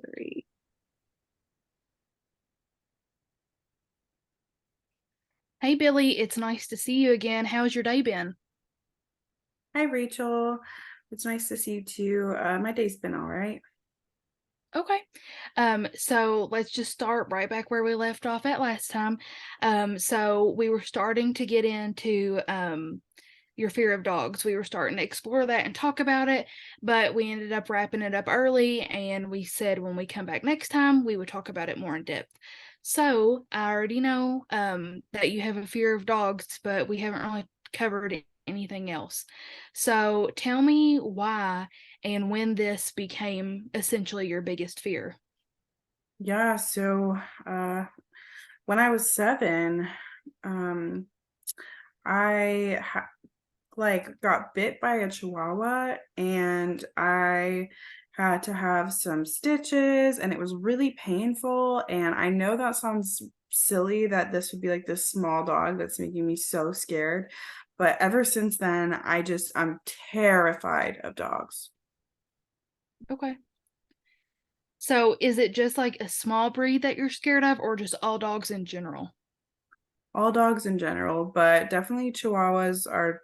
3. Hey Billy, it's nice to see you again. How's your day been? Hi, Rachel. It's nice to see you too. My day's been all right. Okay. So let's just start right back where we left off at last time. So we were starting to get into your fear of dogs. We were starting to explore that and talk about it, but we ended up wrapping it up early, and we said when we come back next time, we would talk about it more in depth. So I already know that you have a fear of dogs, but we haven't really covered anything else. So tell me why and when this became essentially your biggest fear. Yeah, so uh, when I was 7, um, I got bit by a chihuahua and I had to have some stitches and it was really painful. And I know that sounds silly that this would be like this small dog that's making me so scared. But ever since then, I'm terrified of dogs. Okay. So is it just like a small breed that you're scared of, or just all dogs in general? All dogs in general, but definitely Chihuahuas are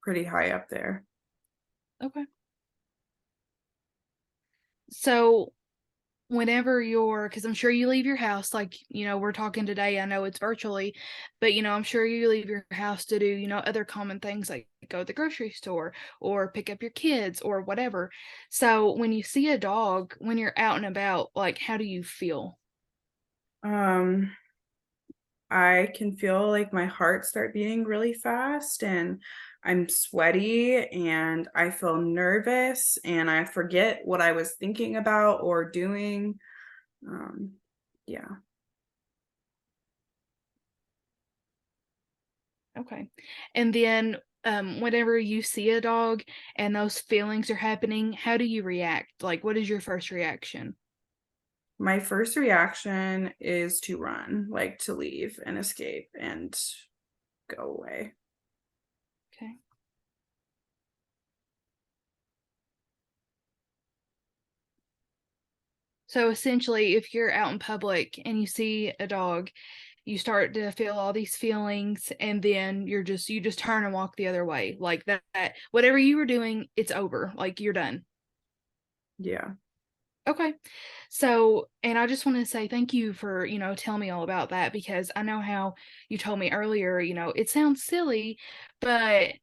pretty high up there. Okay. So whenever because I'm sure you leave your house, like, we're talking today, I know it's virtually, but, I'm sure you leave your house to do, other common things like go to the grocery store or pick up your kids or whatever. So when you see a dog, when you're out and about, like, how do you feel? Um, I can feel like my heart start beating really fast and I'm sweaty and I feel nervous and I forget what I was thinking about or doing. Um, yeah. Okay. And then whenever you see a dog and those feelings are happening, how do you react? Like, what is your first reaction? My first reaction is to run, like to leave and escape and go away. Okay. So essentially, if you're out in public and you see a dog, you start to feel all these feelings, and then you just turn and walk the other way. Like that whatever you were doing, it's over. Like you're done. Yeah. Okay. So, and I just want to say thank you for, telling me all about that, because I know how you told me earlier, it sounds silly, but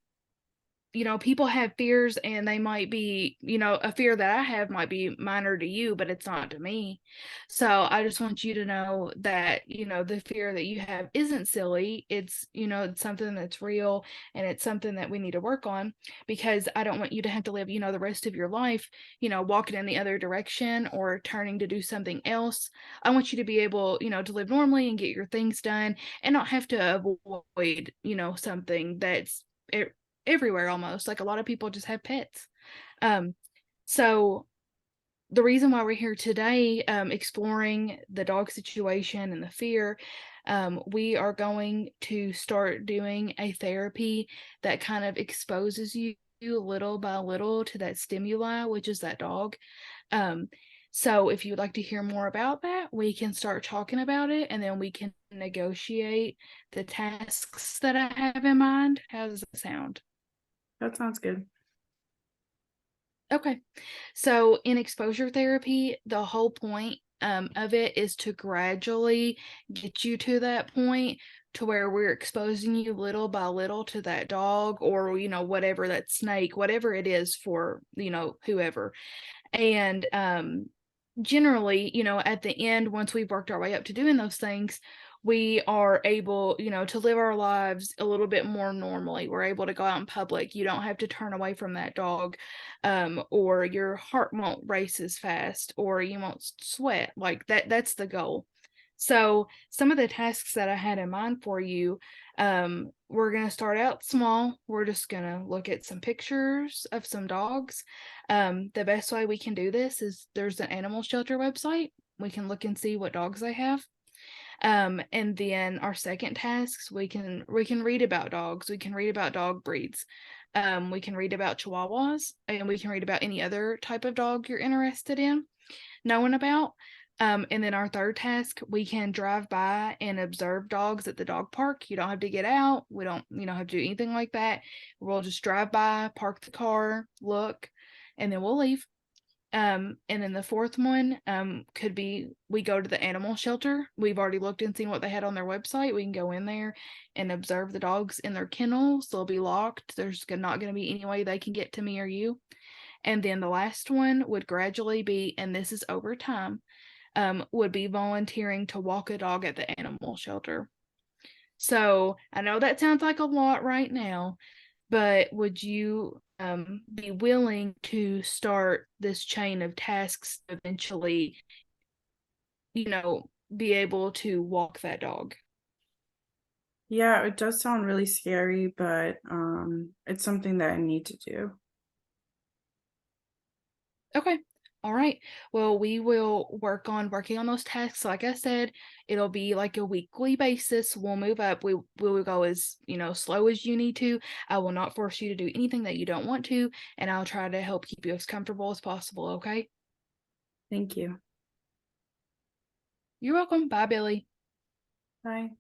people have fears, and they might be, a fear that I have might be minor to you, but it's not to me. So I just want you to know that, the fear that you have isn't silly. It's something that's real, and it's something that we need to work on, because I don't want you to have to live, the rest of your life, walking in the other direction or turning to do something else. I want you to be able, to live normally and get your things done and not have to avoid, something that's it everywhere almost. Like a lot of people just have pets. Um, so the reason why we're here today, exploring the dog situation and the fear, we are going to start doing a therapy that kind of exposes you little by little to that stimuli, which is that dog. Um, so if you'd like to hear more about that, we can start talking about it, and then we can negotiate the tasks that I have in mind. How does that sound? That sounds good. Okay. So in exposure therapy, the whole point of it is to gradually get you to that point to where we're exposing you little by little to that dog, or, whatever, that snake, whatever it is for, whoever. And generally, at the end, once we've worked our way up to doing those things, we are able, to live our lives a little bit more normally. We're able to go out in public. You don't have to turn away from that dog, or your heart won't race as fast, or you won't sweat. Like that's the goal. So some of the tasks that I had in mind for you, we're going to start out small. We're just going to look at some pictures of some dogs. The best way we can do this is there's an animal shelter website. We can look and see what dogs they have. And then our second tasks, we can read about dogs. We can read about dog breeds. We can read about Chihuahuas, and we can read about any other type of dog you're interested in. knowing about. And then our third task, we can drive by and observe dogs at the dog park. You don't have to get out. We don't, have to do anything like that. We'll just drive by, park the car, look, and then we'll leave. And then the fourth one, could be we go to the animal shelter. We've already looked and seen what they had on their website. We can go in there and observe the dogs in their kennels. They'll be locked. There's not going to be any way they can get to me or you. And then the last one would gradually be, and this is over time, would be volunteering to walk a dog at the animal shelter. So I know that sounds like a lot right now, but would you be willing to start this chain of tasks to eventually, be able to walk that dog? Yeah, it does sound really scary, but it's something that I need to do. Okay. All right. Well, we will working on those tasks. Like I said, it'll be like a weekly basis. We'll move up. We will go as, slow as you need to. I will not force you to do anything that you don't want to, and I'll try to help keep you as comfortable as possible, okay? Thank you. You're welcome. Bye, Billy. Bye.